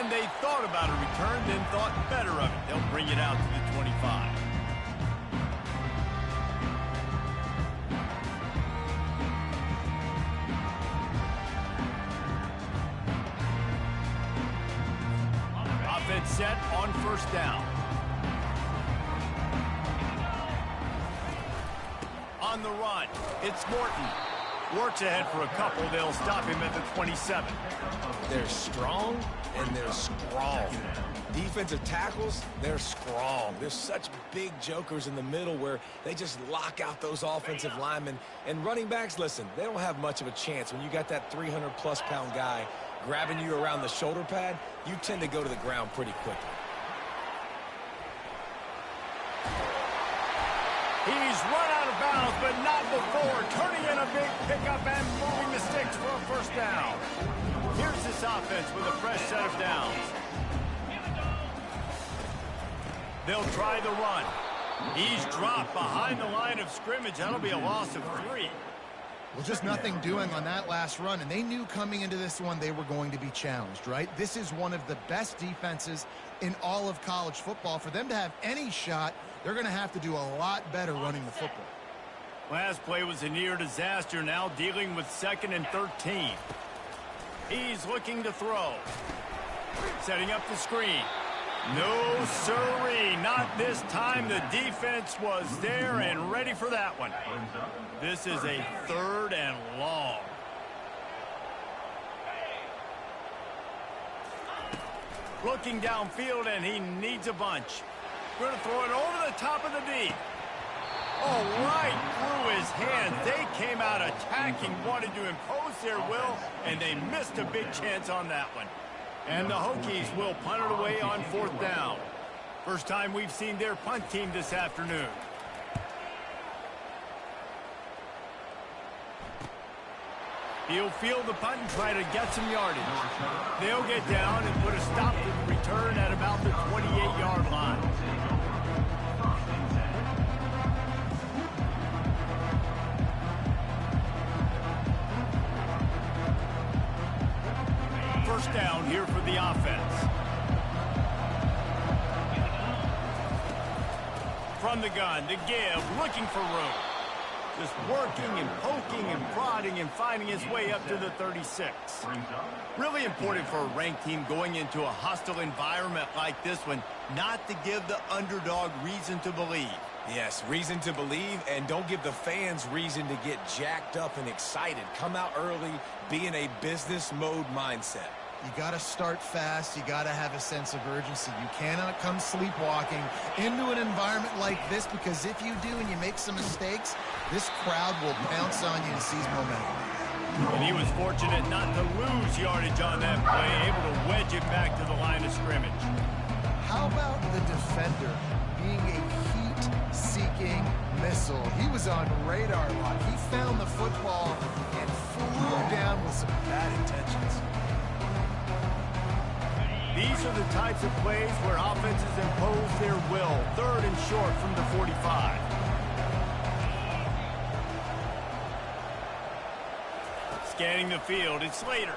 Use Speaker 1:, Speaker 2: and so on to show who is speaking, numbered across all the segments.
Speaker 1: And they thought about a return, then thought better of it. They'll bring it out to the 25. Offense set on first down. On the run, it's Morton. Works ahead for a couple. They'll stop him at the 27.
Speaker 2: They're strong and they're strong. Defensive tackles, they're strong. There's such big jokers in the middle where they just lock out those offensive linemen. And running backs, listen, they don't have much of a chance. When you got that 300-plus pound guy grabbing you around the shoulder pad, you tend to go to the ground pretty quickly.
Speaker 1: He's run out of bounds, but not before turning in a big pickup and moving the sticks for a first down. Here's this offense with a fresh set of downs. They'll try the run. He's dropped behind the line of scrimmage. That'll be a loss of 3.
Speaker 3: Well, just nothing doing on that last run, and they knew coming into this one they were going to be challenged, right? This is one of the best defenses in all of college football. For them to have any shot, they're going to have to do a lot better running the football.
Speaker 1: Last play was a near disaster, now dealing with 2nd and 13. He's looking to throw. Setting up the screen. No, sirree, not this time. The defense was there and ready for that one. This is a 3rd and long. Looking downfield, and he needs a bunch. Going to throw it over the top of the D. Oh, right through his hands. They came out attacking, wanted to impose their will, and they missed a big chance on that one. And the Hokies will punt it away on 4th down. First time we've seen their punt team this afternoon. He'll field the punt and try to get some yardage. They'll get down and put a stop to the return at about the 28-yard line. First down here for the offense. From the gun, the give, looking for room. Just working and poking and prodding and finding his way up to the 36. Really important for a ranked team going into a hostile environment like this one, not to give the underdog reason to believe.
Speaker 2: Yes, reason to believe, and don't give the fans reason to get jacked up and excited. Come out early, be in a business mode mindset.
Speaker 3: You got to start fast. You got to have a sense of urgency. You cannot come sleepwalking into an environment like this, because if you do and you make some mistakes, this crowd will pounce on you and seize momentum.
Speaker 1: And he was fortunate not to lose yardage on that play, able to wedge it back to the line of scrimmage.
Speaker 3: How about the defender being a heat-seeking missile? He was on radar lock. He found the football and flew down with some bad intentions.
Speaker 1: These are the types of plays where offenses impose their will. 3rd and short from the 45. Scanning the field, it's Slater.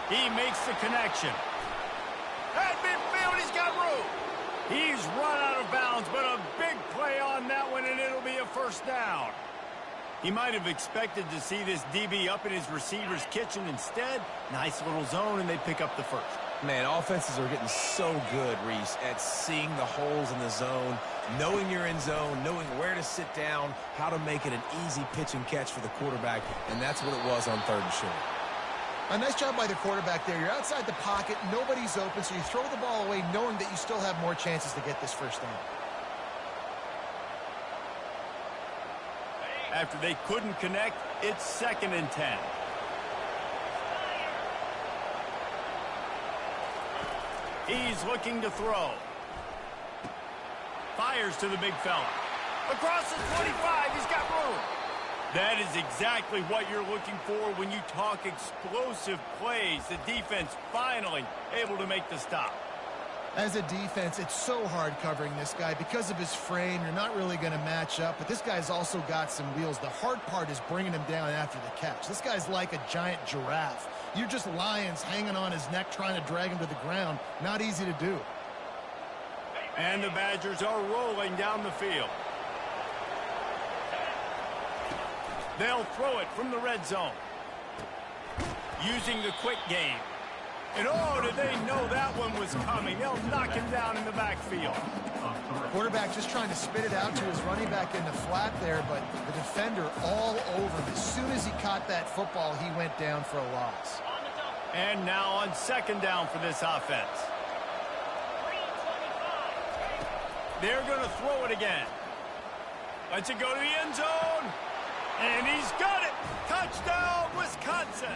Speaker 1: He makes the connection. At midfield, he's got room. He's run out of bounds, but a big play on that one, and it'll be a first down. He might have expected to see this DB up in his receiver's kitchen. Instead, nice little zone, and they pick up the first.
Speaker 2: Man, offenses are getting so good, Reese, at seeing the holes in the zone, knowing you're in zone, knowing where to sit down, how to make it an easy pitch and catch for the quarterback, and that's what it was on 3rd and short.
Speaker 3: A nice job by the quarterback there. You're outside the pocket, nobody's open, so you throw the ball away knowing that you still have more chances to get this first down.
Speaker 1: After they couldn't connect, it's 2nd and 10. He's looking to throw. Fires to the big fella. Across the 25, he's got room. That is exactly what you're looking for when you talk explosive plays. The defense finally able to make the stop.
Speaker 3: As a defense, it's so hard covering this guy. Because of his frame, you're not really going to match up, but this guy's also got some wheels. The hard part is bringing him down after the catch. This guy's like a giant giraffe. You're just lions hanging on his neck trying to drag him to the ground. Not easy to do.
Speaker 1: And the Badgers are rolling down the field. They'll throw it from the red zone. Using the quick game. And oh, did they know that one was coming. They'll knock him down in the backfield.
Speaker 3: Quarterback just trying to spit it out to his running back in the flat there, but the defender all over him. As soon as he caught that football, he went down for a loss.
Speaker 1: And now on second down for this offense. They're going to throw it again. Lets it go to the end zone. And he's got it. Touchdown, Wisconsin.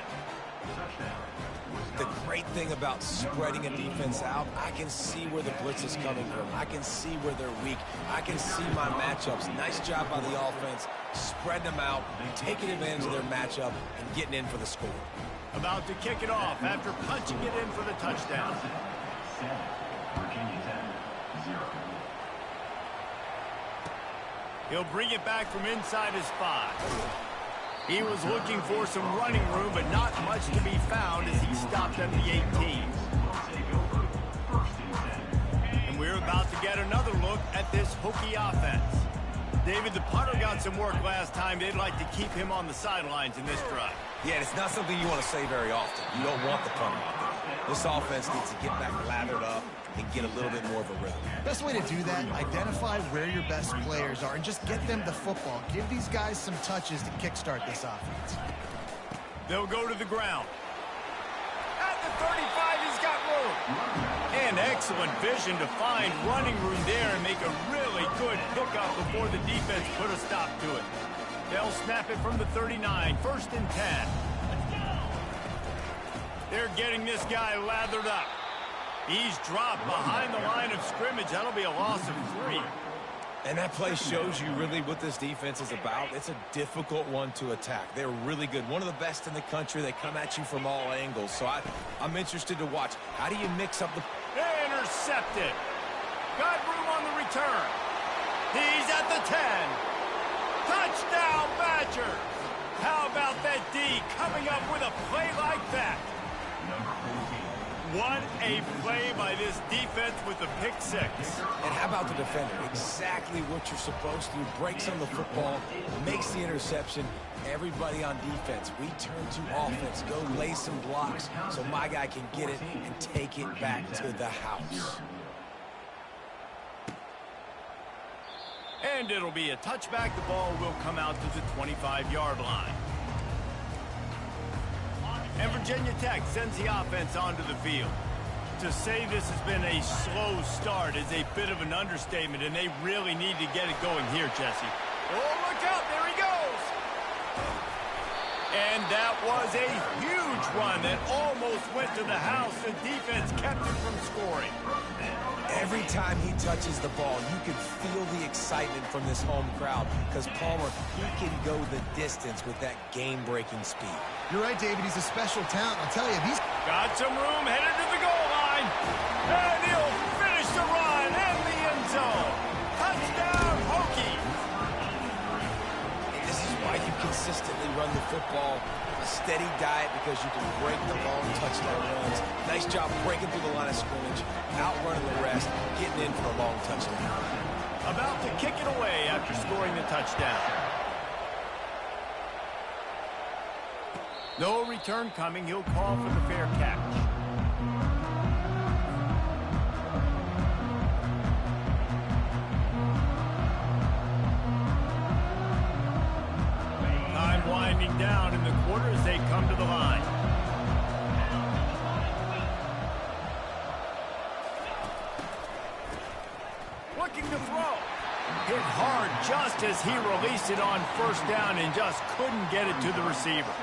Speaker 2: The great thing about spreading a defense out, I can see where the blitz is coming from. I can see where they're weak. I can see my matchups. Nice job by the offense, spreading them out, taking advantage of their matchup, and getting in for the score.
Speaker 1: About to kick it off after punching it in for the touchdown. He'll bring it back from inside his 5. He was looking for some running room, but not much to be found as he stopped at the 18. And we're about to get another look at this Hokie offense. David, the punter got some work last time. They'd like to keep him on the sidelines in this drive.
Speaker 2: Yeah, it's not something you want to say very often. You don't want the punter out there. This offense needs to get back lathered up and get a little bit more of a rhythm.
Speaker 3: Best way to do that, identify where your best players are and just get them the football. Give these guys some touches to kickstart this offense.
Speaker 1: They'll go to the ground. At the 35, he's got room. And excellent vision to find running room there and make a really good hookup before the defense put a stop to it. They'll snap it from the 39, 1st and 10. They're getting this guy lathered up. He's dropped behind the line of scrimmage. That'll be a loss of 3.
Speaker 2: And that play shows you really what this defense is about. It's a difficult one to attack. They're really good. One of the best in the country. They come at you from all angles. So I'm interested to watch. How do you mix up the...
Speaker 1: Intercepted. Got room on the return. He's at the 10. Touchdown, Badgers. How about that D coming up with a play like that? What a play by this defense with the pick 6.
Speaker 2: And how about the defender? Exactly what you're supposed to do. Breaks on the football, makes the interception. Everybody on defense, we turn to offense. Go lay some blocks so my guy can get it and take it back to the house.
Speaker 1: And it'll be a touchback. The ball will come out to the 25-yard line. And Virginia Tech sends the offense onto the field. To say this has been a slow start is a bit of an understatement, and they really need to get it going here, Jesse. Oh, look out. There he goes. And that was a huge run that almost went to the house. The defense kept him from scoring.
Speaker 2: Every time he touches the ball, you can feel the excitement from this home crowd because Palmer, he can go the distance with that game-breaking speed.
Speaker 3: You're right, David. He's a special talent. I'll tell you, he's
Speaker 1: got some room, headed to the goal line. And he'll finish the run in the end zone. Touchdown, Hokie.
Speaker 2: This is why you consistently run the football. A steady diet because you can break the long touchdown runs. Nice job breaking through the line of scrimmage, outrunning the rest, getting in for a long touchdown.
Speaker 1: About to kick it away after scoring the touchdown. No return coming. He'll call for the fair catch. Time winding down in the quarter as they come to the line. Looking to throw. Hit hard just as he released it on 1st down and just couldn't get it to the receiver.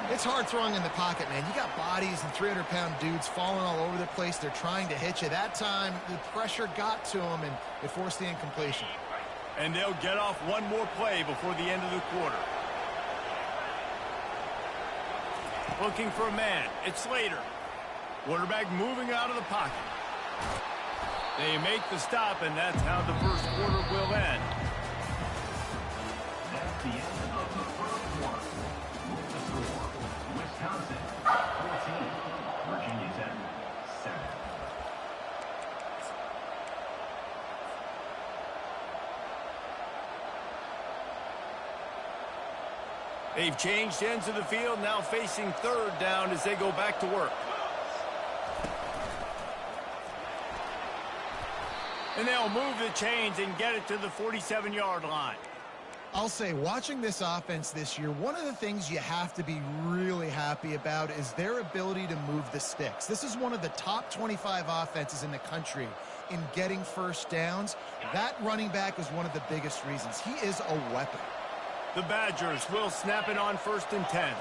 Speaker 3: It's hard throwing in the pocket, man. You got bodies and 300-pound dudes falling all over the place. They're trying to hit you. That time, the pressure got to him, and it forced the incompletion.
Speaker 1: And they'll get off one more play before the end of the quarter. Looking for a man. It's Slater. Quarterback moving out of the pocket. They make the stop, and that's how the first quarter will end.
Speaker 4: That's the end of the first quarter. The score, Wisconsin 14, Virginia Tech 7.
Speaker 1: They've changed ends of the field, now facing third down as they go back to work. And they'll move the chains and get it to the 47-yard line.
Speaker 3: I'll say, watching this offense this year, one of the things you have to be really happy about is their ability to move the sticks. This is one of the top 25 offenses in the country in getting first downs. That running back is one of the biggest reasons. He is a weapon.
Speaker 1: The Badgers will snap it on 1st and 10.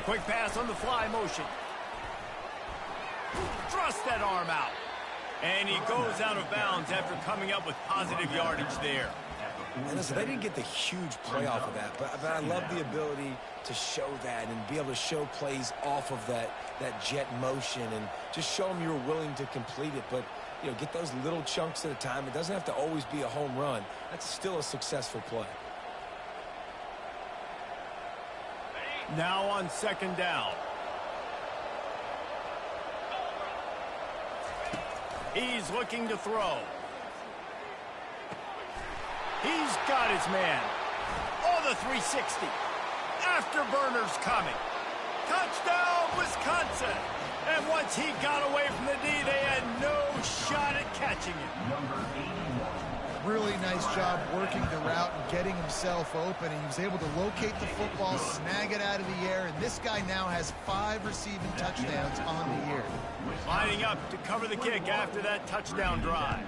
Speaker 1: Quick pass on the fly motion. Thrust that arm out. And he goes out of bounds after coming up with positive yardage there.
Speaker 2: And listen, they didn't get the huge play off of that, but I love the ability to show that and be able to show plays off of that jet motion and just show them you're willing to complete it. But, you know, get those little chunks at a time. It doesn't have to always be a home run. That's still a successful play.
Speaker 1: Now on 2nd down. He's looking to throw. He's got his man. Oh, the 360. Afterburners coming. Touchdown, Wisconsin. And once he got away from the D, they had no shot at catching him.
Speaker 3: Really nice job working the route and getting himself open. And he was able to locate the football, snag it out of the air. And this guy now has 5 receiving touchdowns on the year.
Speaker 1: Lining up to cover the kick after that touchdown drive.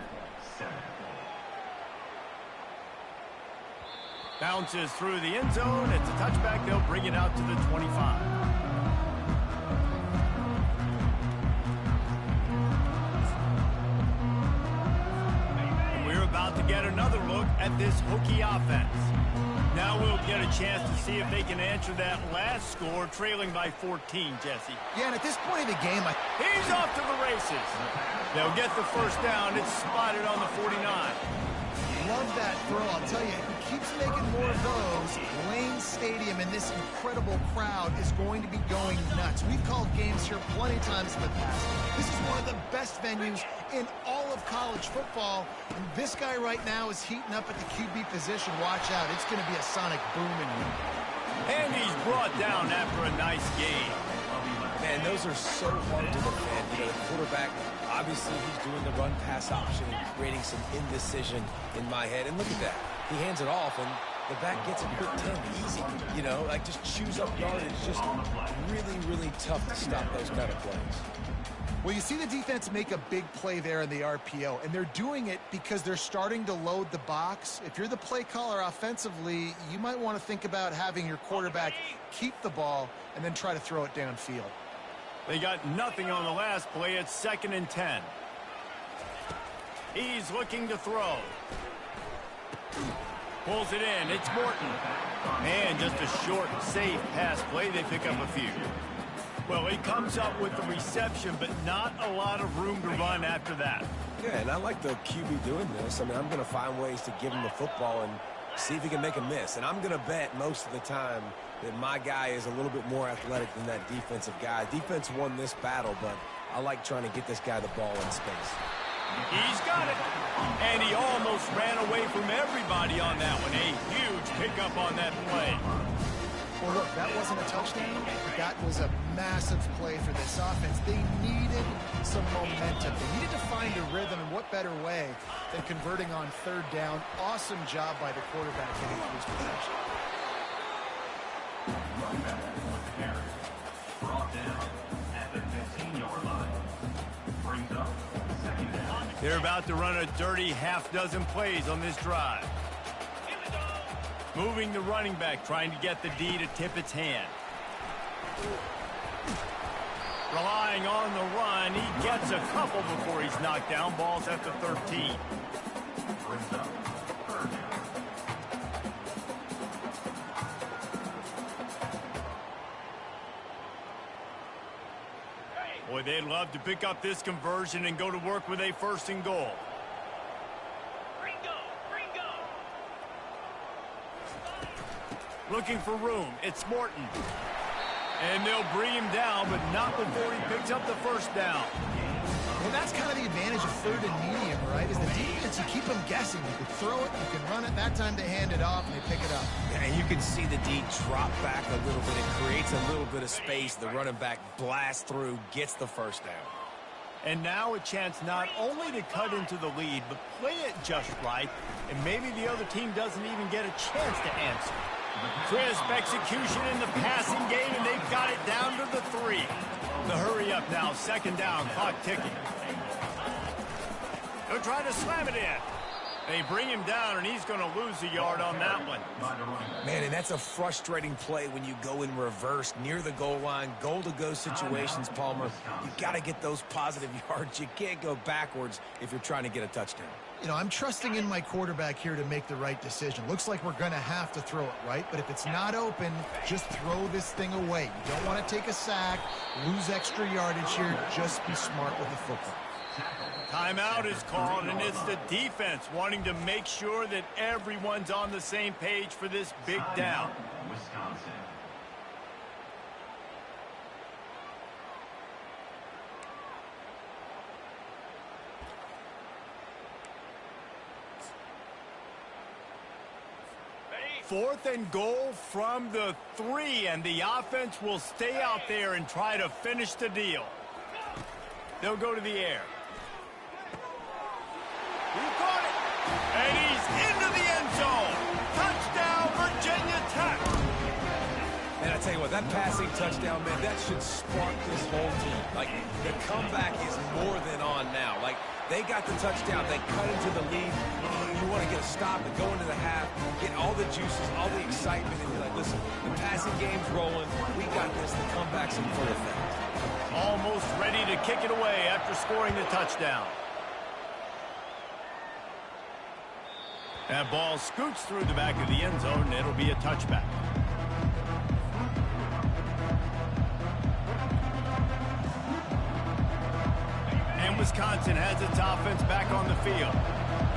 Speaker 1: Bounces through the end zone. It's a touchback. They'll bring it out to the 25. And we're about to get another look at this Hokie offense. Now we'll get a chance to see if they can answer that last score, trailing by 14, Jesse.
Speaker 3: Yeah, and at this point in the game,
Speaker 1: He's off to the races. They'll get the first down. It's spotted on the 49.
Speaker 3: love that throw. I'll tell you, if he keeps making more of those, Lane Stadium and this incredible crowd is going to be going nuts. We've called games here plenty of times in the past. This is one of the best venues in all of college football. And this guy right now is heating up at the QB position. Watch out. It's going to be a sonic boom in here.
Speaker 1: And he's brought down after a nice game.
Speaker 2: Man, those are so hard to defend. You know, the quarterback, obviously he's doing the run-pass option and creating some indecision in my head. And look at that. He hands it off, and the back gets a quick 10. Easy. You know, like just chews up yardage. It's just really, really tough to stop those kind of plays.
Speaker 3: Well, you see the defense make a big play there in the RPO, and they're doing it because they're starting to load the box. If you're the play caller offensively, you might want to think about having your quarterback keep the ball and then try to throw it downfield.
Speaker 1: They got nothing on the last play. It's 2nd and 10. He's looking to throw. Pulls it in. It's Morton. And just a short, safe pass play. They pick up a few. Well, he comes up with the reception, but not a lot of room to run after that.
Speaker 2: Yeah, and I like the QB doing this. I mean, I'm going to find ways to give him the football and see if he can make a miss. And I'm going to bet most of the time that my guy is a little bit more athletic than that defensive guy. Defense won this battle, but I like trying to get this guy the ball in space.
Speaker 1: He's got it. And he almost ran away from everybody on that one. A huge pickup on that play.
Speaker 3: Well, look, that wasn't a touchdown. That was a massive play for this offense. They needed some momentum. They needed to find a rhythm, and what better way than converting on 3rd down. Awesome job by the quarterback getting through his possession.
Speaker 4: Brought down at the 15-yard line. Brings up 2nd down.
Speaker 1: They're about to run a dirty half-dozen plays on this drive. Moving the running back, trying to get the D to tip its hand. Relying on the run, he gets a couple before he's knocked down. Ball's at the 13.
Speaker 4: Brings up 3rd down.
Speaker 1: Boy, They'd love to pick up this conversion and go to work with a 1st and goal. Looking for room. It's Morton. And they'll bring him down, but not before he picks up the 1st down.
Speaker 3: Well, that's kind of the advantage of 3rd and medium, right? Is the defense, you keep them guessing. You can throw it, you can run it. That time they hand it off, and they pick it up.
Speaker 2: Yeah, and you can see the D drop back a little bit. It creates a little bit of space. The running back blasts through, gets the 1st down.
Speaker 1: And now a chance not only to cut into the lead, but play it just right, and maybe the other team doesn't even get a chance to answer. Crisp execution in the passing game, and they've got it down to the 3. The hurry up now, 2nd down, clock ticking. They'll try to slam it in. They bring him down, and he's going to lose a yard on that one.
Speaker 2: Man, and that's a frustrating play when you go in reverse near the goal line, goal-to-go situations, Palmer. You got to get those positive yards. You can't go backwards if you're trying to get a touchdown.
Speaker 3: You know, I'm trusting in my quarterback here to make the right decision. Looks like we're going to have to throw it, right? But if it's not open, just throw this thing away. You don't want to take a sack, lose extra yardage here. Just be smart with the football.
Speaker 1: Timeout is called, and it's the defense wanting to make sure that everyone's on the same page for this big down.
Speaker 4: Wisconsin.
Speaker 1: Fourth and goal from the 3, and the offense will stay out there and try to finish the deal. They'll go to the air. He caught it, and he's into the end zone. Touchdown, Virginia Tech.
Speaker 2: And I tell you what, that passing touchdown, man, that should spark this whole team. Like, the comeback is more than on now. Like, they got the touchdown. They cut into the lead. You want to get a stop and go into the half, get all the juices, all the excitement, and you're like, listen, the passing game's rolling. We got this. The comeback's in full effect.
Speaker 1: Almost ready to kick it away after scoring the touchdown. That ball scoots through the back of the end zone, and it'll be a touchback. And Wisconsin has its offense back on the field.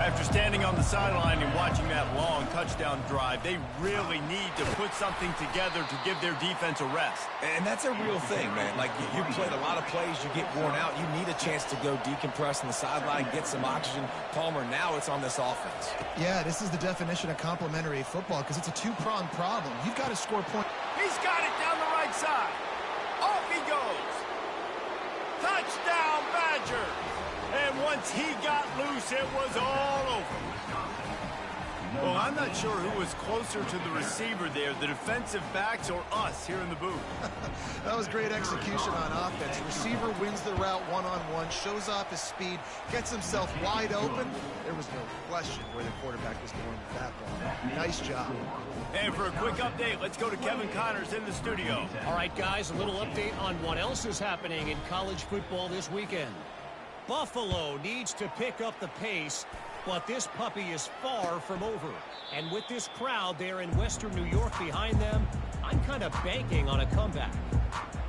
Speaker 1: After standing on the sideline and watching that long touchdown drive, they really need to put something together to give their defense a rest.
Speaker 2: And that's a real thing, man. Like, you played a lot of plays, you get worn out, you need a chance to go decompress on the sideline, get some oxygen. Palmer, now it's on this offense.
Speaker 3: Yeah, this is the definition of complementary football because it's a two-pronged problem. You've got to score points.
Speaker 1: He's got it down the right side. Off he goes. Touchdown, Badger. And once he got loose, it was all over. Well, I'm not sure who was closer to the receiver there, the defensive backs or us here in the booth.
Speaker 3: That was great execution on offense. Receiver wins the route one-on-one, shows off his speed, gets himself wide open. There was no question where the quarterback was going with that ball. Nice job.
Speaker 1: And for a quick update, let's go to Kevin Connors in the studio.
Speaker 5: All right, guys, a little update on what else is happening in college football this weekend. Buffalo needs to pick up the pace, but this puppy is far from over. And with this crowd there in Western New York behind them, I'm kind of banking on a comeback.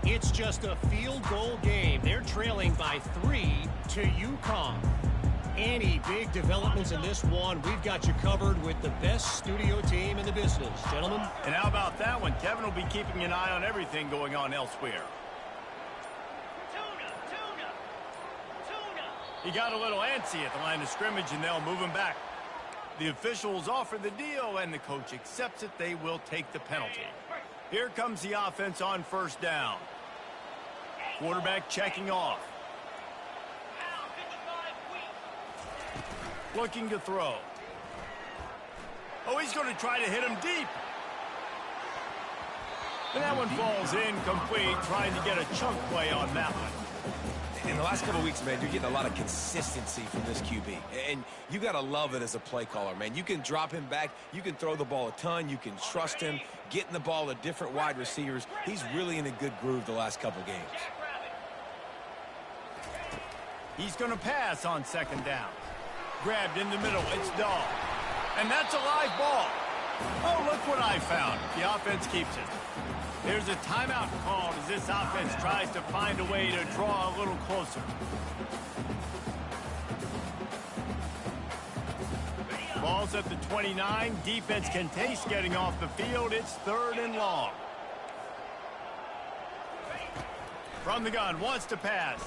Speaker 5: It's just a field goal game. They're trailing by 3 to UConn. Any big developments in this one, we've got you covered with the best studio team in the business, gentlemen.
Speaker 1: And how about that one? Kevin will be keeping an eye on everything going on elsewhere. He got a little antsy at the line of scrimmage, and they'll move him back. The officials offer the deal, and the coach accepts it. They will take the penalty. Here comes the offense on first down. Quarterback checking off. Looking to throw. Oh, he's going to try to hit him deep. And that one falls incomplete, trying to get a chunk play on that one.
Speaker 2: In the last couple of weeks, man, you're getting a lot of consistency from this QB. And you got to love it as a play caller, man. You can drop him back. You can throw the ball a ton. You can trust him, getting the ball to different wide receivers. He's really in a good groove the last couple games.
Speaker 1: He's going to pass on second down. Grabbed in the middle. It's Dahl. And that's a live ball. Oh, look what I found. The offense keeps it. There's a timeout called as this offense tries to find a way to draw a little closer. Ball's at the 29. Defense can taste getting off the field. It's 3rd and long. From the gun, wants to pass.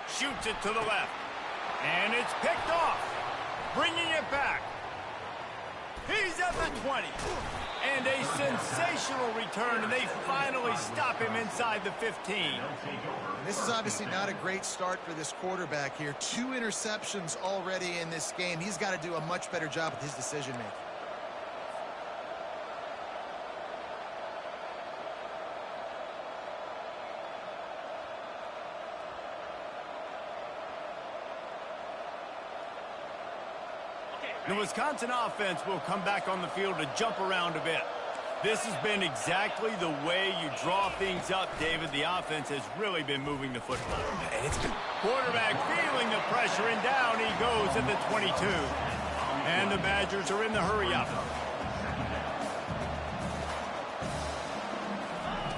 Speaker 1: Shoots it to the left. And it's picked off. Bringing it back. He's at the 20. And a sensational return, and they finally stop him inside the 15.
Speaker 3: This is obviously not a great start for this quarterback here. 2 interceptions already in this game. He's got to do a much better job with his decision-making.
Speaker 1: The Wisconsin offense will come back on the field to jump around a bit. This has been exactly the way you draw things up, David. The offense has really been moving the football. Quarterback feeling the pressure, and down he goes at the 22. And the Badgers are in the hurry-up.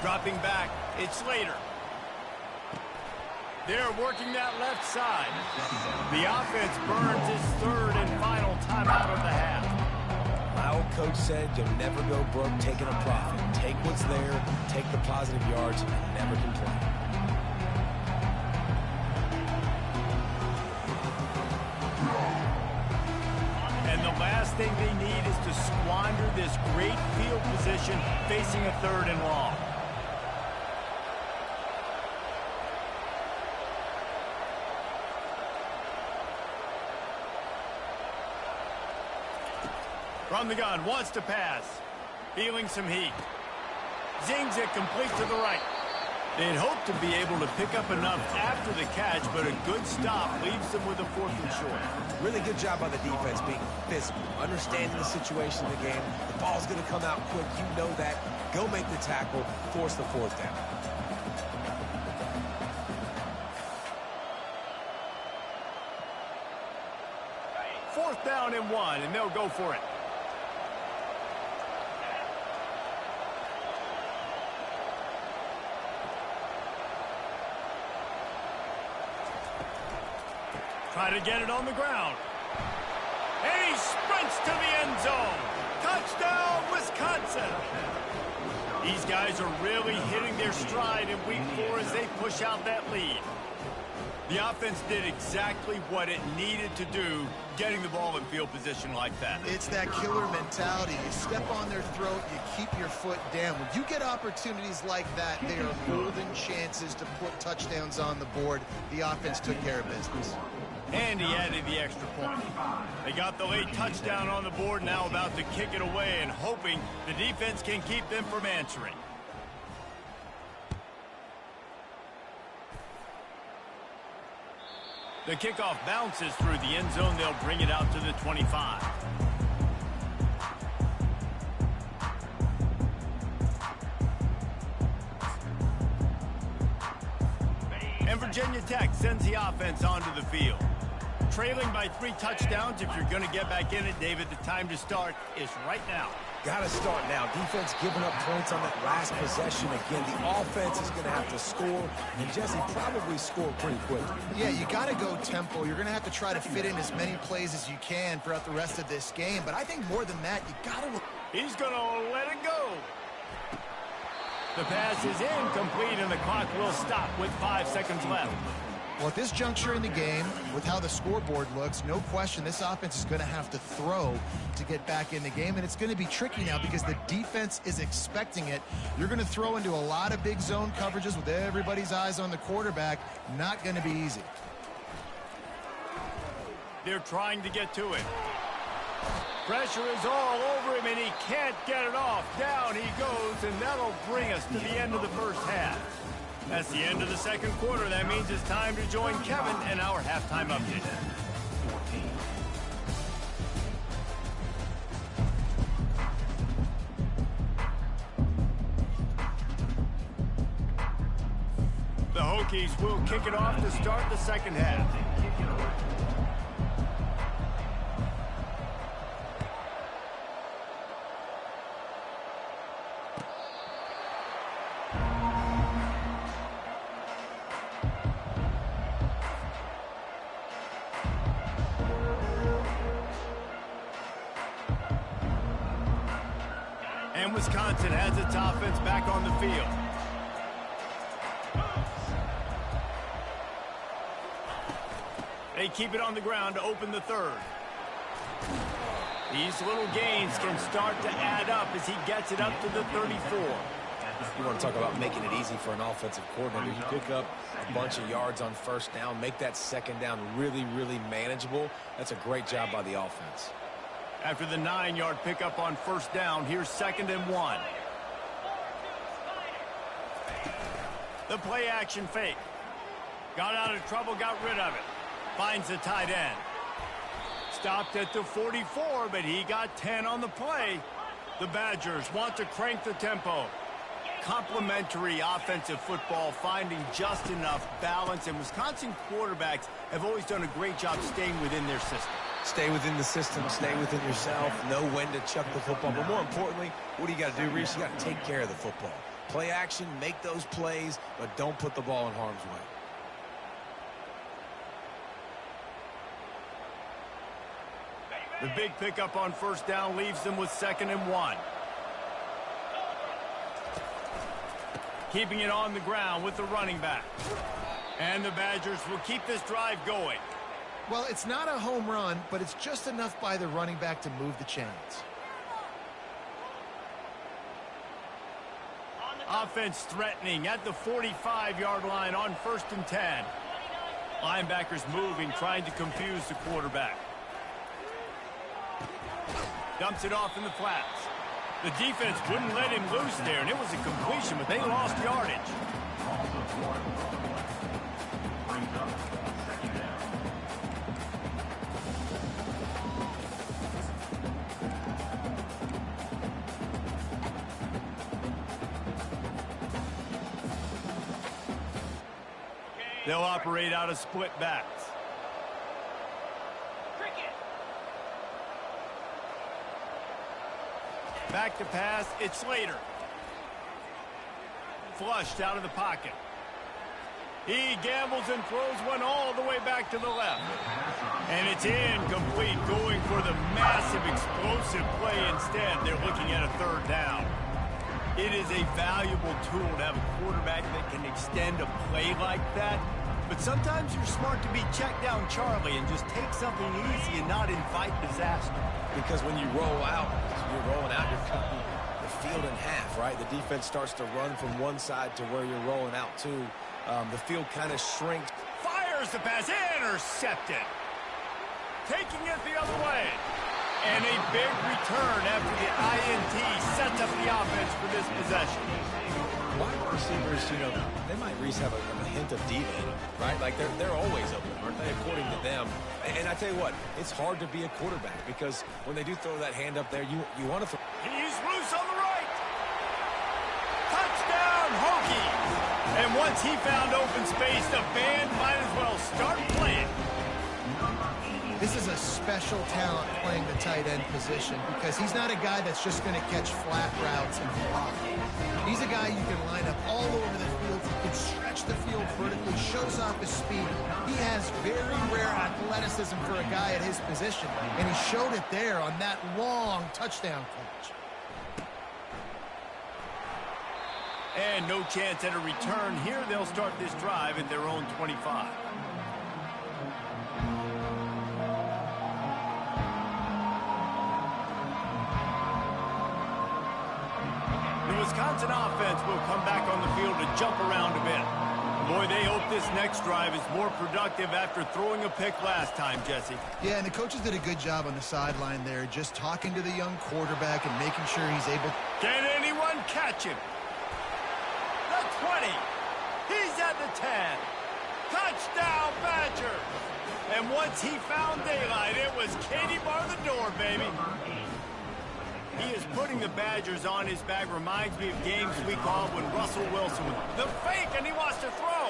Speaker 1: Dropping back, it's Slater. They're working that left side. The offense burns its 3rd and final timeout of the half.
Speaker 2: My old coach said you'll never go broke taking a profit. Take what's there, take the positive yards, and never complain.
Speaker 1: And the last thing they need is to squander this great field position facing a 3rd and long. From the gun, wants to pass. Feeling some heat. Zings it complete to the right. They'd hoped to be able to pick up enough after the catch, but a good stop leaves them with a 4th and short.
Speaker 2: Really good job by the defense being physical, understanding the situation of the game. The ball's going to come out quick. You know that. Go make the tackle, force the 4th down.
Speaker 1: Fourth down and 1, and they'll go for it. Try to get it on the ground. And he sprints to the end zone. Touchdown, Wisconsin. These guys are really hitting their stride in week 4 as they push out that lead. The offense did exactly what it needed to do, getting the ball in field position like that.
Speaker 3: It's that killer mentality. You step on their throat, you keep your foot down. When you get opportunities like that, they are golden chances to put touchdowns on the board. The offense took care of business.
Speaker 1: And he added the extra point. They got the late touchdown on the board, now about to kick it away and hoping the defense can keep them from answering. The kickoff bounces through the end zone. They'll bring it out to the 25. And Virginia Tech sends the offense onto the field. Trailing by 3 touchdowns. If you're going to get back in it, David, the time to start is right now.
Speaker 2: Got to start now. Defense giving up points on that last possession again. The offense is going to have to score, and Jesse probably score pretty quickly.
Speaker 3: Yeah, you got to go tempo. You're going to have to try to fit in as many plays as you can throughout the rest of this game. But I think more than that, you got to...
Speaker 1: He's going to let it go. The pass is incomplete, and the clock will stop with 5 seconds left.
Speaker 3: Well, at this juncture in the game, with how the scoreboard looks, no question this offense is going to have to throw to get back in the game, and it's going to be tricky now because the defense is expecting it. You're going to throw into a lot of big zone coverages with everybody's eyes on the quarterback. Not going to be easy.
Speaker 1: They're trying to get to it. Pressure is all over him, and he can't get it off. Down he goes, and that'll bring us to the end of the first half. That's the end of the second quarter. That means it's time to join Kevin and our halftime update. The Hokies will kick it off to start the second half. And Wisconsin has its offense back on the field. They keep it on the ground to open the third. These little gains can start to add up as he gets it up to the 34.
Speaker 2: You want to talk about making it easy for an offensive coordinator. You pick up a bunch of yards on first down, make that second down really, really manageable. That's a great job by the offense.
Speaker 1: After the 9-yard pickup on first down, here's 2nd and 1. The play action fake. Got out of trouble, got rid of it. Finds the tight end. Stopped at the 44, but he got 10 on the play. The Badgers want to crank the tempo. Complementary offensive football, finding just enough balance, and Wisconsin quarterbacks have always done a great job staying within their system.
Speaker 2: Stay within the system, stay within yourself, know when to chuck the football. But more importantly, what do you got to do, Reese? You got to take care of the football. Play action, make those plays, but don't put the ball in harm's way.
Speaker 1: The big pickup on first down leaves them with 2nd and 1. Keeping it on the ground with the running back. And the Badgers will keep this drive going.
Speaker 3: Well, it's not a home run, but it's just enough by the running back to move the chains.
Speaker 1: Offense threatening at the 45-yard line on 1st and 10. Linebackers moving, trying to confuse the quarterback. Dumps it off in the flats. The defense wouldn't let him loose there, and it was a completion, but they lost yardage. They'll operate out of split backs. Back to pass, it's Slater. Flushed out of the pocket. He gambles and throws one all the way back to the left. And it's incomplete, going for the massive explosive play instead. They're looking at a 3rd down. It is a valuable tool to have a quarterback that can extend a play like that. But sometimes you're smart to be check down Charlie and just take something easy and not invite disaster.
Speaker 2: Because when you roll out, you're rolling out, you're cutting the field in half, right? The defense starts to run from one side to where you're rolling out to. The field kind of shrinks.
Speaker 1: Fires the pass, intercepted. Taking it the other way. And a big return after the INT sets up the offense for this possession.
Speaker 2: Wide receivers, you know, they might have a hint of diva in them, right? Like they're always open, aren't they, according to them? And I tell you what, it's hard to be a quarterback because when they do throw that hand up there, you want to throw.
Speaker 1: He's loose on the right. Touchdown, Hokies. And once he found open space, the band might as well start playing.
Speaker 3: This is a special talent playing the tight end position because he's not a guy that's just going to catch flat routes and block. He's a guy you can line up all over the field. He can stretch the field vertically, shows off his speed. He has very rare athleticism for a guy at his position, and he showed it there on that long touchdown catch.
Speaker 1: And no chance at a return here. They'll start this drive at their own 25. The Wisconsin offense will come back on the field to jump around a bit. Boy, they hope this next drive is more productive after throwing a pick last time, Jesse.
Speaker 3: Yeah, and the coaches did a good job on the sideline there, just talking to the young quarterback and making sure he's able.
Speaker 1: Can anyone catch him? The 20. He's at the 10. Touchdown, Badger. And once he found daylight, it was Katie bar the door, baby. He is putting the Badgers on his back. Reminds me of games we called when Russell Wilson was the fake and he wants to throw.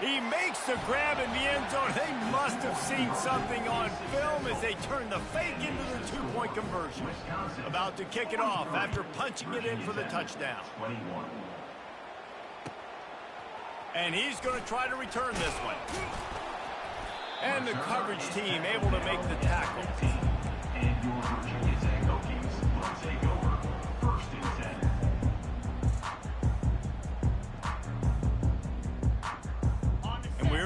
Speaker 1: He makes the grab in the end zone. They must have seen something on film as they turn the fake into the two-point conversion. About to kick it off after punching it in for the touchdown. And he's going to try to return this one. And the coverage team able to make the tackle.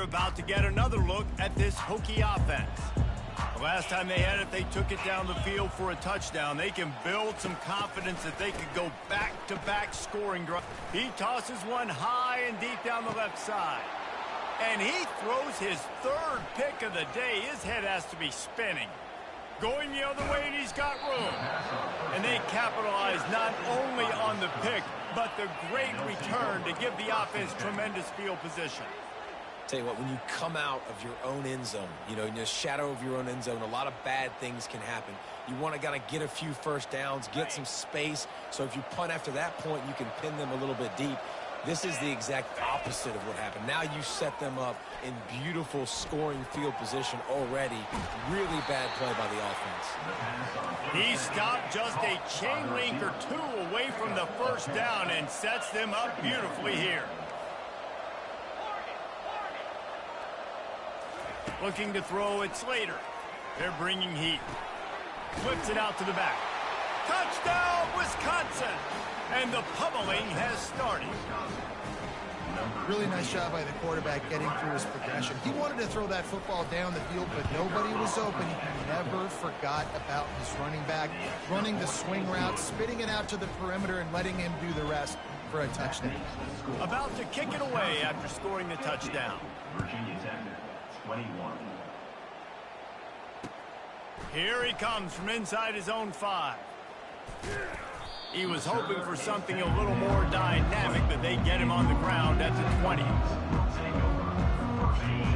Speaker 1: about to get another look at this Hokie offense. The last time they had it, they took it down the field for a touchdown. They can build some confidence that they could go back-to-back scoring drive. He tosses one high and deep down the left side. And he throws his third pick of the day. His head has to be spinning. Going the other way, and he's got room. And they capitalize not only on the pick, but the great return to give the offense tremendous field position.
Speaker 2: Tell you what, when you come out of your own end zone, in the shadow of your own end zone, a lot of bad things can happen. You want to kind of get a few first downs, get some space, so if you punt after that point, you can pin them a little bit deep. This is the exact opposite of what happened. Now you set them up in beautiful scoring field position already. Really bad play by the offense.
Speaker 1: He stopped just a chain link or two away from the first down and sets them up beautifully here. Looking to throw it, Slater. They're bringing heat. Flips it out to the back. Touchdown, Wisconsin! And the pummeling has started.
Speaker 3: Really nice job by the quarterback getting through his progression. He wanted to throw that football down the field, but nobody was open. He never forgot about his running back, running the swing route, spitting it out to the perimeter, and letting him do the rest for a touchdown.
Speaker 1: About to kick it away after scoring the touchdown.
Speaker 4: Virginia Tech, 21.
Speaker 1: Here he comes from inside his own 5. He was hoping for something a little more dynamic, but they get him on the ground at the 20.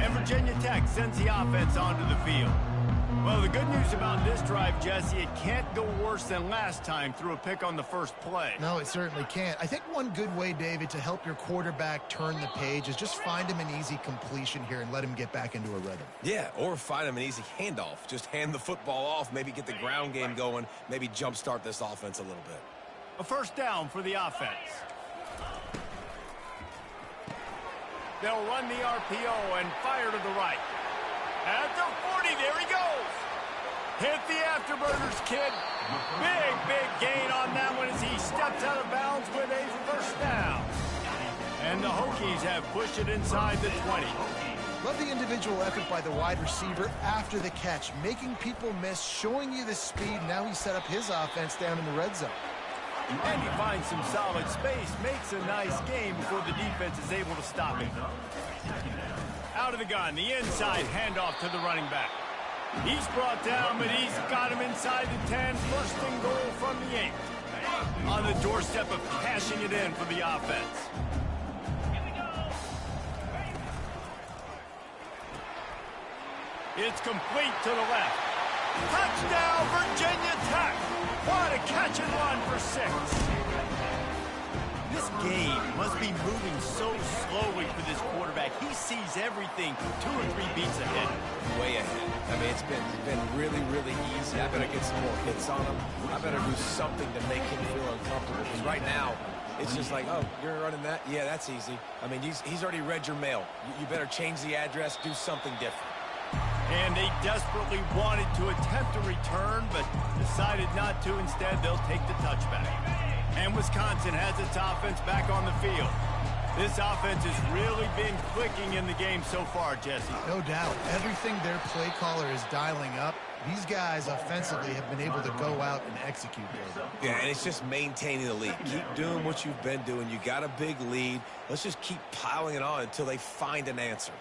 Speaker 1: And Virginia Tech sends the offense onto the field. Well, the good news about this drive, Jesse, it can't go worse than last time through a pick on the first play.
Speaker 3: No, it certainly can't. I think one good way, David, to help your quarterback turn the page is just find him an easy completion here and let him get back into a rhythm.
Speaker 2: Yeah, or find him an easy handoff. Just hand the football off, maybe get the ground game going, maybe jumpstart this offense a little bit.
Speaker 1: A first down for the offense. They'll run the RPO and fire to the right. At the 40, there he goes. Hit the afterburners, kid. Big gain on that one as he steps out of bounds with a first down. And the Hokies have pushed it inside the 20.
Speaker 3: Love the individual effort by the wide receiver after the catch, making people miss, showing you the speed. Now he set up his offense down in the red zone.
Speaker 1: And he finds some solid space, makes a nice game before the defense is able to stop him. Out of the gun, the inside handoff to the running back. He's brought down, but he's got him inside the 10. First and goal from the 8. On the doorstep of cashing it in for the offense. It's complete to the left. Touchdown, Virginia Tech. What a catch and run for 6. This game must be moving so slowly for this quarterback. He sees everything 2 or 3 beats ahead.
Speaker 2: Way ahead. I mean, it's been really easy. I better get some more hits on him. I better do something to make him feel uncomfortable. Because right now, it's just like, oh, you're running that? Yeah, that's easy. I mean, he's already read your mail. You better change the address, do something different.
Speaker 1: And they desperately wanted to attempt a return, but decided not to. Instead, they'll take the touchback. And Wisconsin has its offense back on the field. This offense has really been clicking in the game so far, Jesse.
Speaker 3: No doubt. Everything their play caller is dialing up, these guys offensively have been able to go out and execute.
Speaker 2: Yeah, and it's just maintaining the lead. Keep doing what you've been doing. You got a big lead. Let's just keep piling it on until they find an answer.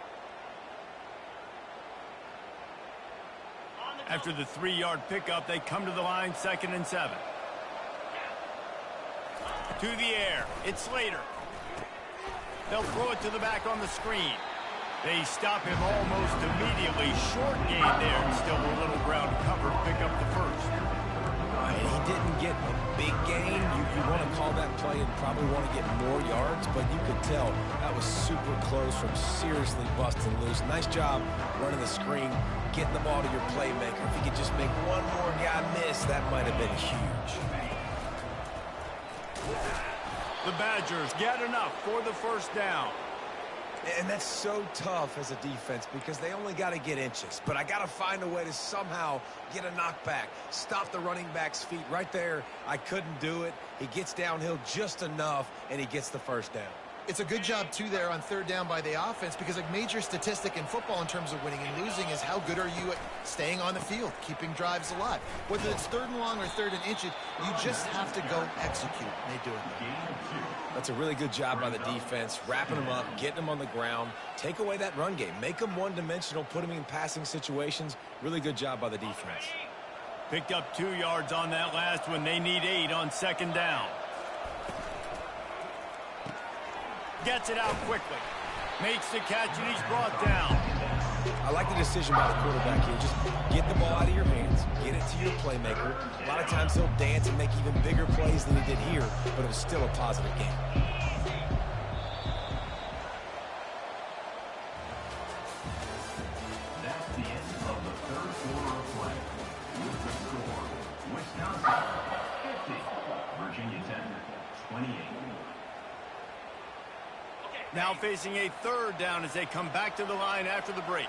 Speaker 1: After the 3-yard pickup, they come to the line, 2nd and 7. To the air, it's Slater. They'll throw it to the back on the screen. They stop him almost immediately. Short gain there, and still a little ground cover to pick up the first.
Speaker 2: And he didn't get a big gain. You want to call that play and probably want to get more yards, but you could tell that was super close from seriously busting loose. Nice job running the screen, getting the ball to your playmaker. If he could just make one more guy miss, that might have been huge.
Speaker 1: The Badgers get enough for the first down.
Speaker 2: And that's so tough as a defense because they only got to get inches. But I got to find a way to somehow get a knockback, stop the running back's feet right there. I couldn't do it. He gets downhill just enough, and he gets the first down.
Speaker 3: It's a good job, too, there on third down by the offense because a major statistic in football in terms of winning and losing is how good are you at staying on the field, keeping drives alive. Whether it's third and long or third and inches, you just have to go execute. And they do it.
Speaker 2: That's a really good job by the defense, wrapping them up, getting them on the ground. Take away that run game. Make them one-dimensional, put them in passing situations. Really good job by the defense.
Speaker 1: Picked up 2 yards on that last one. They need 8 on second down. Gets it out quickly. Makes the catch, and he's brought down.
Speaker 2: I like the decision by the quarterback here. Just get the ball out of your hands. Get it to your playmaker. A lot of times he'll dance and make even bigger plays than he did here, but it was still a positive game.
Speaker 4: That's the end of the third quarter of play. With the score, Wisconsin 50, Virginia Tech 28.
Speaker 1: Now facing a third down as they come back to the line after the break.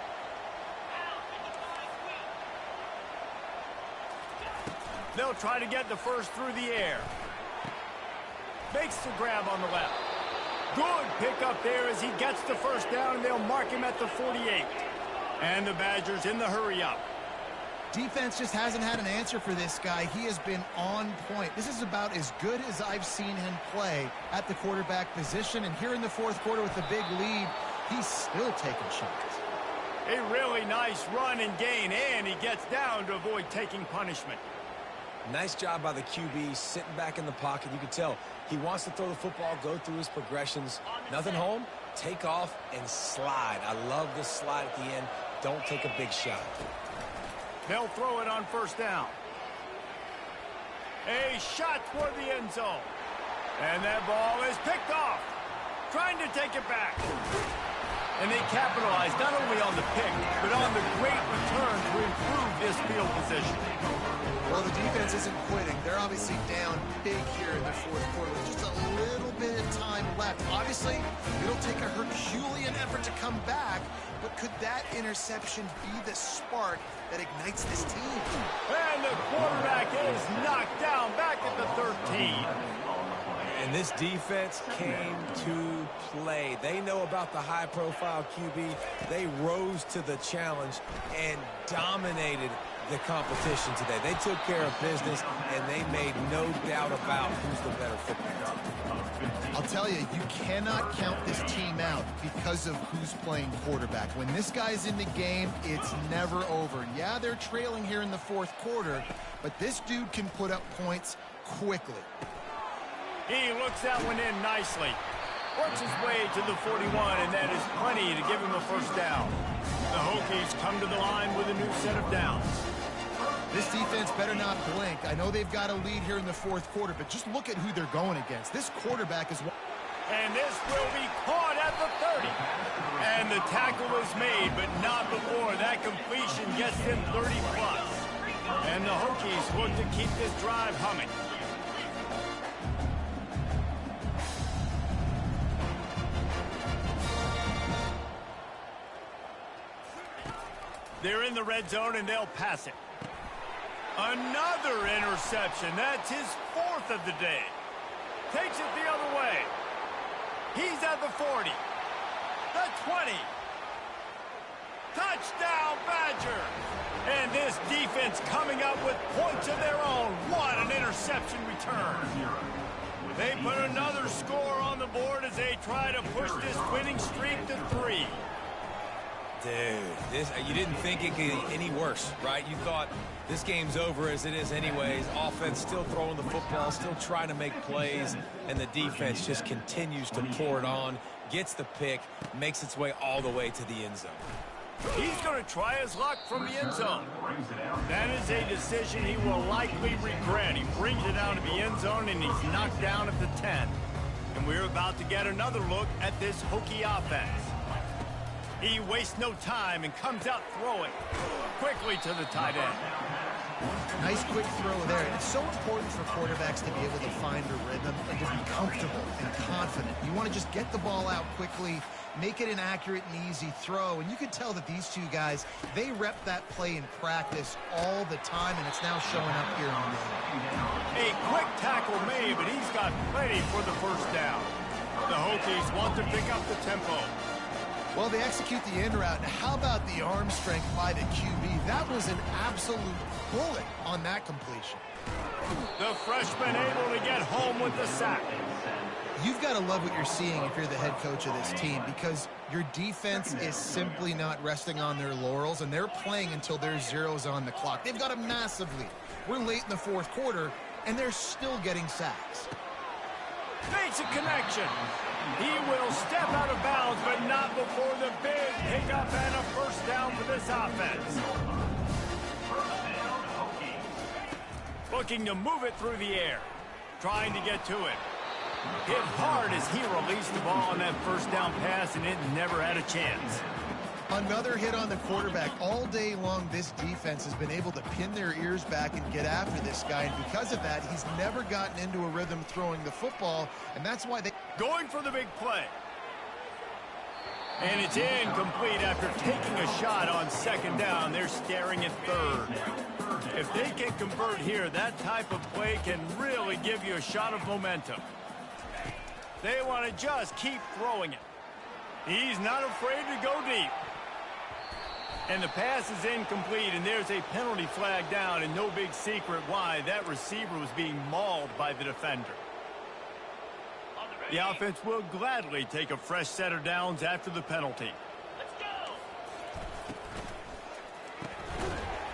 Speaker 1: They'll try to get the first through the air. Makes the grab on the left. Good pickup there as he gets the first down, and they'll mark him at the 48. And the Badgers in the hurry-up.
Speaker 3: Defense just hasn't had an answer for this guy. He has been on point. This is about as good as I've seen him play at the quarterback position. And here in the fourth quarter with a big lead, he's still taking shots.
Speaker 1: A really nice run and gain, and he gets down to avoid taking punishment.
Speaker 2: Nice job by the QB, sitting back in the pocket. You can tell he wants to throw the football, go through his progressions. Nothing home, take off, and slide. I love the slide at the end. Don't take a big shot.
Speaker 1: They'll throw it on first down. A shot toward the end zone. And that ball is picked off. Trying to take it back. And they capitalize not only on the pick, but on the great return to improve this field position.
Speaker 3: Well, the defense isn't quitting. They're obviously down big here in the fourth quarter with just a little bit of time left. Obviously, it'll take a Herculean effort to come back, but could that interception be the spark that ignites this team?
Speaker 1: And the quarterback is knocked down back at the 13.
Speaker 2: And this defense came to play. They know about the high-profile QB. They rose to the challenge and dominated the competition today. They took care of business, and they made no doubt about who's the better football team.
Speaker 3: I'll tell you, you cannot count this team out because of who's playing quarterback. When this guy's in the game, it's never over. Yeah, they're trailing here in the fourth quarter, but this dude can put up points quickly.
Speaker 1: He looks that one in nicely. Works his way to the 41, and that is plenty to give him a first down. The Hokies come to the line with a new set of downs.
Speaker 3: This defense better not blink. I know they've got a lead here in the fourth quarter, but just look at who they're going against. This quarterback is...
Speaker 1: And this will be caught at the 30. And the tackle is made, but not before that completion gets them 30+. And the Hokies look to keep this drive humming. They're in the red zone, and they'll pass it. Another interception. That's his fourth of the day. Takes it the other way. He's at the 40. The 20. Touchdown, Badger. And this defense coming up with points of their own. What an interception return. They put another score on the board as they try to push this winning streak to 3.
Speaker 2: Dude, you didn't think it could get any worse, right? You thought this game's over as it is anyways. Offense still throwing the football, still trying to make plays, and the defense just continues to pour it on, gets the pick, makes its way all the way to the end zone.
Speaker 1: He's going to try his luck from the end zone. That is a decision he will likely regret. He brings it down to the end zone, and he's knocked down at the 10. And we're about to get another look at this Hokie offense. He wastes no time and comes out throwing quickly to the tight end.
Speaker 3: Nice quick throw there. It's so important for quarterbacks to be able to find a rhythm and to be comfortable and confident. You want to just get the ball out quickly, make it an accurate and easy throw. And you can tell that these two guys, they rep that play in practice all the time, and it's now showing up here in the game.
Speaker 1: A quick tackle made, but he's got plenty for the first down. The Hokies want to pick up the tempo.
Speaker 3: Well, they execute the in route. How about the arm strength by the QB? That was an absolute bullet on that completion.
Speaker 1: The freshman able to get home with the sack.
Speaker 3: You've got to love what you're seeing if you're the head coach of this team, because your defense is simply not resting on their laurels, and they're playing until there's zeros on the clock. They've got a massive lead. We're late in the fourth quarter, and they're still getting sacks.
Speaker 1: Makes a connection. He will step out of bounds, but not before the big pickup and a first down for this offense. Looking to move it through the air. Trying to get to it. Hit hard as he released the ball on that first down pass, and it never had a chance.
Speaker 3: Another hit on the quarterback. All day long, this defense has been able to pin their ears back and get after this guy, and because of that, he's never gotten into a rhythm throwing the football, and that's why they...
Speaker 1: Going for the big play. And it's incomplete after taking a shot on second down. They're staring at third. If they can convert here, that type of play can really give you a shot of momentum. They want to just keep throwing it. He's not afraid to go deep. And the pass is incomplete, and there's a penalty flag down, and no big secret why. That receiver was being mauled by the defender. The offense will gladly take a fresh set of downs after the penalty.
Speaker 5: Let's go.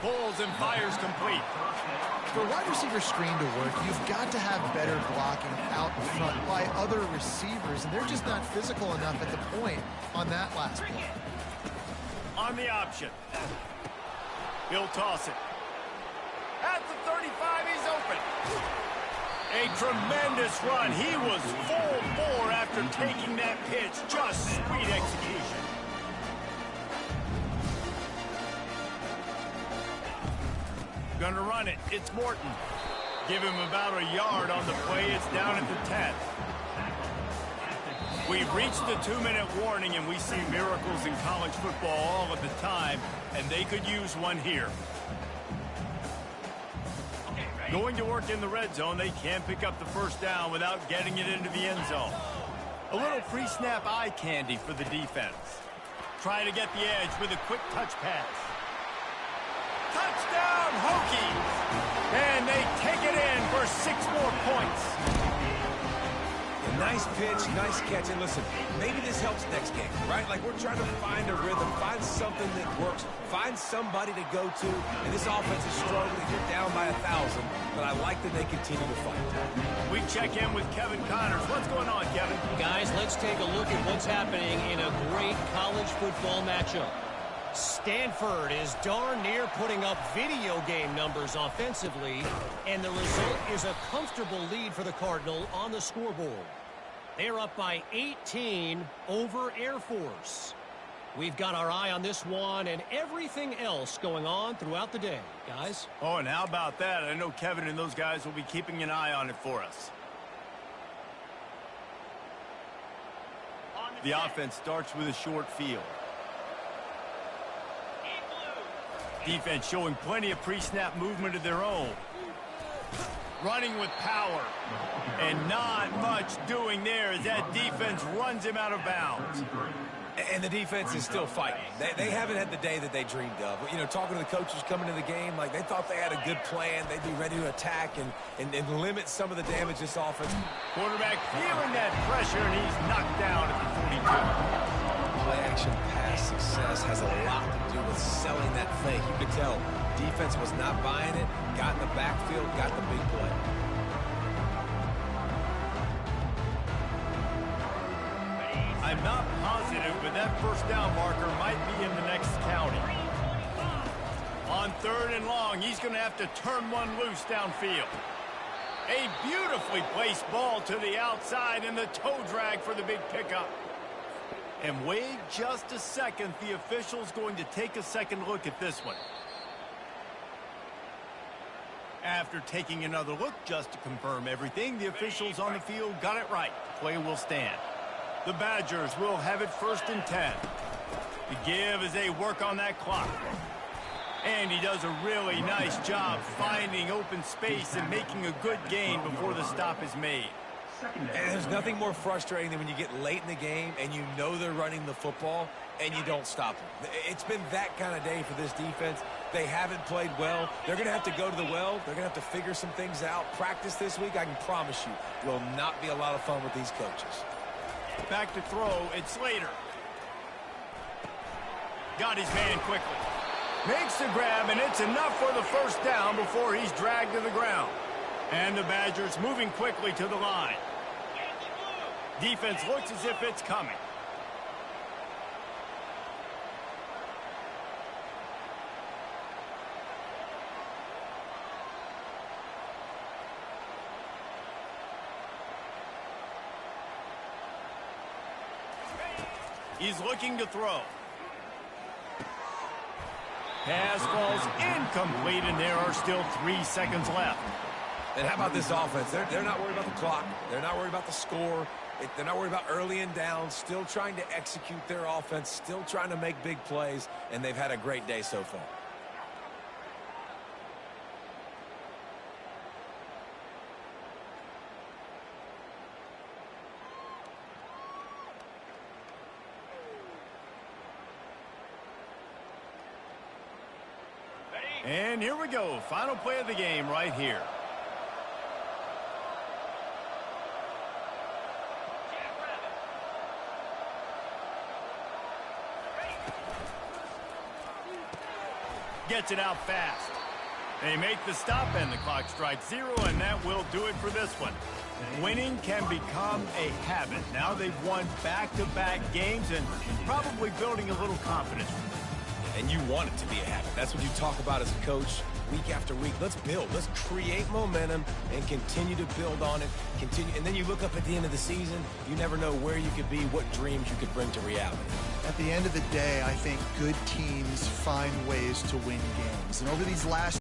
Speaker 1: Pulls and fires complete.
Speaker 3: For a wide receiver screen to work, you've got to have better blocking out in front by other receivers, and they're just not physical enough at the point on that last play.
Speaker 1: On the option. He'll toss it. At the 35, he's open. A tremendous run. He was full bore after taking that pitch. Just sweet execution. Gonna run it. It's Morton. Give him about a yard on the play. It's down at the 10. We've reached the 2-minute warning, and we see miracles in college football all of the time, and they could use one here. Going to work in the red zone, they can't pick up the first down without getting it into the end zone. A little pre-snap eye candy for the defense. Trying to get the edge with a quick touch pass. Touchdown, Hokies! And they take it in for 6 more points.
Speaker 2: Nice pitch, nice catch, and listen, maybe this helps next game, right? Like, we're trying to find a rhythm, find something that works, find somebody to go to, and this offense is struggling. You're down by 1,000, but I like that they continue to fight.
Speaker 1: We check in with Kevin Connors. What's going on, Kevin?
Speaker 5: Guys, let's take a look at what's happening in a great college football matchup. Stanford is darn near putting up video game numbers offensively, and the result is a comfortable lead for the Cardinal on the scoreboard. They're up by 18 over Air Force. We've got our eye on this one and everything else going on throughout the day, guys.
Speaker 1: Oh, and how about that? I know Kevin and those guys will be keeping an eye on it for us. The offense starts with a short field. Defense showing plenty of pre-snap movement of their own. Running with power. And not much doing there as that defense runs him out of bounds.
Speaker 2: And the defense is still fighting. They haven't had the day that they dreamed of. You know, talking to the coaches coming to the game, like they thought they had a good plan. They'd be ready to attack and limit some of the damage this offense.
Speaker 1: Quarterback feeling that pressure, and he's knocked down at the 42.
Speaker 2: Play-action pass success has a lot to do with selling that fake. You could tell defense was not buying it, got in the backfield, got the big play.
Speaker 1: I'm not positive, but that first down marker might be in the next county. On 3rd and long, he's going to have to turn one loose downfield. A beautifully placed ball to the outside, and the toe drag for the big pickup. And wait just a second, the official's going to take a second look at this one. After taking another look just to confirm everything, the officials on the field got it right. Play will stand. The Badgers will have it 1st and 10. The give as they work on that clock. And he does a really nice job finding open space and making a good gain before the stop is made.
Speaker 4: Second
Speaker 2: And there's nothing more frustrating than when you get late in the game and you know they're running the football and you don't stop them. It's been that kind of day for this defense. They haven't played well. They're going to have to go to the well. They're going to have to figure some things out. Practice this week, I can promise you, will not be a lot of fun with these coaches.
Speaker 1: Back to throw, it's Slater. Got his man quickly. Makes the grab, and it's enough for the first down before he's dragged to the ground. And the Badgers moving quickly to the line. Defense looks as if it's coming. He's looking to throw. Pass falls incomplete, and there are still 3 seconds left.
Speaker 2: And how about this offense? They're not worried about the clock. They're not worried about the score. They're not worried about early and down. Still trying to execute their offense. Still trying to make big plays. And they've had a great day so far.
Speaker 1: And here we go. Final play of the game right here. Gets it out fast. They make the stop, and the clock strikes 0, and that will do it for this one. Winning can become a habit. Now they've won back-to-back games and probably building a little confidence.
Speaker 2: And you want it to be a habit. That's what you talk about as a coach week after week. Let's build. Let's create momentum and continue to build on it. And then you look up at the end of the season, you never know where you could be, what dreams you could bring to reality.
Speaker 3: At the end of the day, I think good teams find ways to win games. And over these last